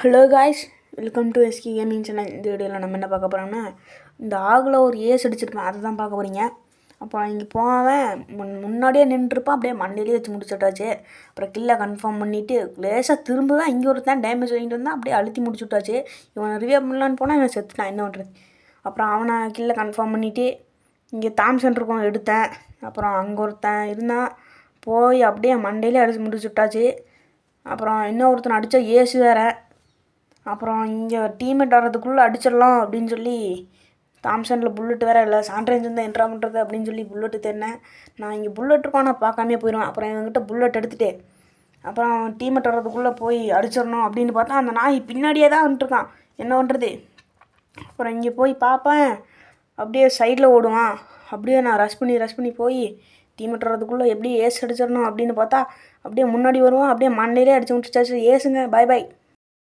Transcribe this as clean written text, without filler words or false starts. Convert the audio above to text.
Hello guys, welcome to எஸ்கி gaming channel. இந்த வீடியோவில் நம்ம என்ன பார்க்க போகிறோம்னா, இந்த ஆகில் ஒரு ஏஸ் அடிச்சிருப்பேன், அதை தான் பார்க்க போகிறீங்க. அப்புறம் இங்கே போவேன் முன்னாடியே நின்றுருப்பான், அப்படியே மண்டையிலேயே வச்சு முடிச்சுட்டாச்சு. அப்புறம் கில்லை கன்ஃபார்ம் பண்ணிவிட்டு லேசாக திரும்புவேன், இங்கே ஒருத்தான் டேமேஜ் வாங்கிட்டு வந்தால் அப்படியே அழுத்தி முடிச்சு விட்டாச்சு. இவனை ரிவ்யூ பண்ணலான்னு போனால் இவன் செத்துட்டான், என்ன பண்ணுறது. அப்புறம் அவனை கில்லை கன்ஃபார்ம் பண்ணிவிட்டு இங்கே தாம்சன் இருக்கும் எடுத்தேன். அப்புறம் அங்கே ஒருத்தன் இருந்தான், போய் அப்படியே மண்டையிலே அடித்து முடிச்சு விட்டாச்சு. அப்புறம் இன்னொருத்தனை அடித்தா ஏசு வேறு. அப்புறம் இங்கே டீம்மேட் வர்றதுக்குள்ளே அடிச்சிடலாம் அப்படின்னு சொல்லி தாம்சனில் புல்லட் வேறு இல்லை, சாண்ட்ரேஞ்ச் வந்து என்ட்ரா பண்ணுறது அப்படின்னு சொல்லி புல்லட்டு தேடினேன். நான் இங்கே புல்லட் இருக்கோம், நான் பார்க்காமே போயிடுவேன். அப்புறம் என்கிட்ட புல்லட் எடுத்துகிட்டு அப்புறம் டீம்மேட் வர்றதுக்குள்ளே போய் அடிச்சிடணும் அப்படின்னு பார்த்தா அந்த நாய் பின்னாடியே தான் வந்துட்டுருக்கான், என்ன பண்ணுறது. அப்புறம் இங்கே போய் பார்ப்பேன், அப்படியே சைடில் ஓடுவான். அப்படியே நான் ரஷ் பண்ணி போய் டீம்மேட் வர்றதுக்குள்ளே எப்படி ஏஸ் அடிச்சிடணும் அப்படின்னு பார்த்தா அப்படியே முன்னாடி வருவான், அப்படியே மண்டையிலே அடிச்சு முடிச்சாச்சு. ஏசுங்க, பாய் பாய்.